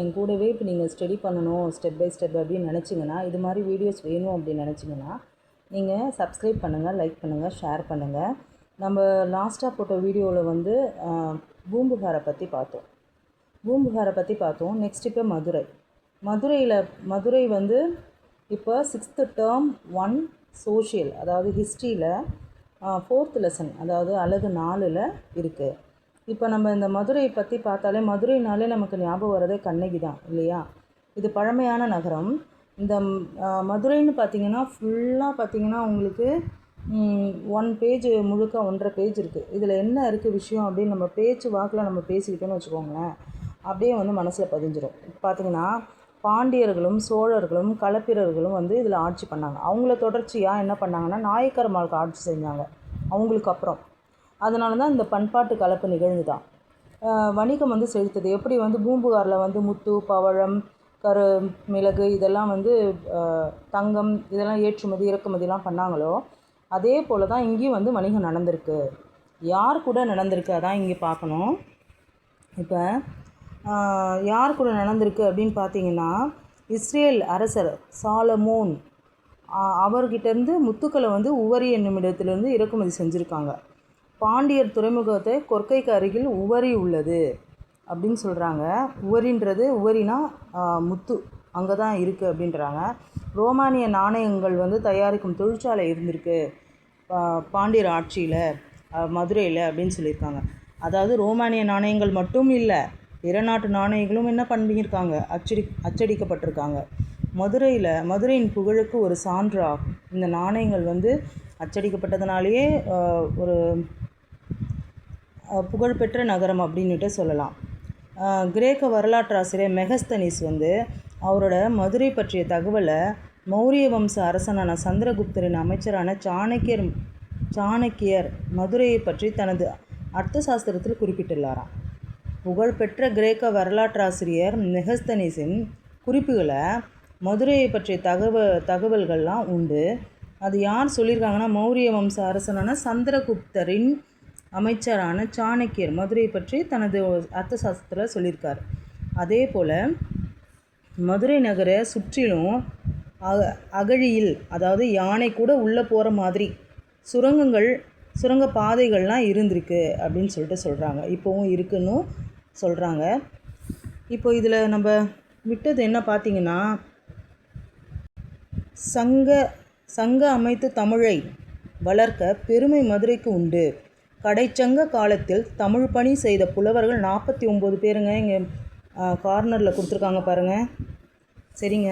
என் கூடவே இப்போ நீங்கள் ஸ்டடி பண்ணணும் ஸ்டெப் பை ஸ்டெப் அப்படின்னு நினச்சிங்கன்னா, இது மாதிரி வீடியோஸ் வேணும் அப்படின்னு நினச்சிங்கன்னா, நீங்கள் சப்ஸ்கிரைப் பண்ணுங்கள், லைக் பண்ணுங்கள், ஷேர் பண்ணுங்கள். நம்ம லாஸ்ட்டாக போட்ட வீடியோவில் வந்து பூம்புகாரை பற்றி பார்த்தோம். நெக்ஸ்ட் இப்போ மதுரை வந்து இப்போ 6th term 1 சோஷியல், அதாவது ஹிஸ்ட்ரியில் 4th லெசன், அதாவது அலகு 4ல் இருக்குது. இப்போ நம்ம இந்த மதுரையை பற்றி பார்த்தாலே, மதுரைனாலே நமக்கு ஞாபகம் வரதே கண்ணகி தான் இல்லையா? இது பழமையான நகரம். இந்த மதுரைன்னு பார்த்திங்கன்னா ஃபுல்லாக பார்த்திங்கன்னா உங்களுக்கு 1 பேஜ் முழுக்க 1.5 பேஜ் இருக்குது. இதில் என்ன இருக்குது விஷயம் அப்படின்னு நம்ம பேச்சு வாக்கில் நம்ம பேசிக்கிட்டோன்னு வச்சுக்கோங்களேன், அப்படியே வந்து மனசில் பதிஞ்சிடும். பார்த்திங்கன்னா பாண்டியர்களும் சோழர்களும் களப்பிரர்களும் வந்து இதில் ஆட்சி பண்ணாங்க. அவங்கள தொடர்ச்சியாக என்ன பண்ணாங்கன்னா நாயக்கர்மாளுக்கு ஆட்சி செஞ்சாங்க அவங்களுக்கு அப்புறம். அதனால தான் இந்த பண்பாட்டு கலப்பு நிகழ்ந்து தான் வணிகம் வந்து செலுத்துது. எப்படி வந்து பூம்புகாரில் வந்து முத்து, பவழம், மிளகு இதெல்லாம் வந்து தங்கம் இதெல்லாம் ஏற்றுமதி இறக்குமதிலாம் பண்ணாங்களோ, அதே போல் தான் இங்கேயும் வந்து வணிகம் நடந்திருக்கு. யார் கூட நடந்திருக்கு அதான் இங்கே பார்க்கணும். இப்போ யார் கூட நடந்திருக்கு அப்படின்னு பார்த்தீங்கன்னா, இஸ்ரேல் அரசர் சாலமோன் அவர்கிட்டேருந்து முத்துக்களை வந்து உவரி என்னும் இடத்துலேருந்து இறக்குமதி செஞ்சுருக்காங்க. பாண்டியர் துறைமுகத்தை கொற்கைக்கு அருகில் உவரி உள்ளது அப்படின்னு சொல்கிறாங்க. உவரினா முத்து அங்கே தான் இருக்குது அப்படின்றாங்க. ரோமானிய நாணயங்கள் வந்து தயாரிக்கும் தொழிற்சாலை இருந்திருக்கு பாண்டியர் ஆட்சியில் மதுரையில் அப்படின்னு சொல்லியிருக்காங்க. அதாவது ரோமானிய நாணயங்கள் மட்டும் இல்லை, பிற நாட்டு நாணயங்களும் என்ன பண்ணியிருக்காங்க, அச்சடிக்கப்பட்டிருக்காங்க. மதுரையின் புகழுக்கு ஒரு சான்றாகும். இந்த நாணயங்கள் வந்து அச்சடிக்கப்பட்டதுனாலேயே ஒரு புகழ்பெற்ற நகரம் அப்படின்னுட்டு சொல்லலாம். கிரேக்க வரலாற்றாசிரியர் மெகஸ்தனிஸ் வந்து அவரோட மதுரை பற்றிய தகவலை மௌரிய வம்ச அரசனான சந்திரகுப்தரின் அமைச்சரான சாணக்கியர் மதுரையை பற்றி தனது அர்த்த சாஸ்திரத்தில் குறிப்பிட்டுள்ளாராம். புகழ்பெற்ற கிரேக்க வரலாற்றாசிரியர் மெகஸ்தனிஸின் குறிப்புகளை மதுரையை பற்றிய தகவல்கள்லாம் உண்டு. அது யார் சொல்லியிருக்காங்கன்னா, மௌரிய வம்ச அரசனான சந்திரகுப்தரின் அமைச்சரான சாணக்கியர் மதுரை பற்றி தனது அர்த்த சாஸ்திரத்தில் சொல்லியிருக்கார். அதே போல் மதுரை நகரை சுற்றிலும் அகழியில், அதாவது யானை கூட உள்ளே போகிற மாதிரி சுரங்க பாதைகள்லாம் இருந்திருக்கு அப்படின்னு சொல்கிறாங்க. இப்போவும் இருக்குன்னு சொல்கிறாங்க. இப்போ இதில் நம்ம விட்டது என்ன பார்த்திங்கன்னா, சங்க அமைத்து தமிழை வளர்க்க பெருமை மதுரைக்கு உண்டு. கடைச்சங்க காலத்தில் தமிழ் பணி செய்த புலவர்கள் 49 பேருங்க. இங்கே கார்னரில் கொடுத்துருக்காங்க பாருங்கள். சரிங்க.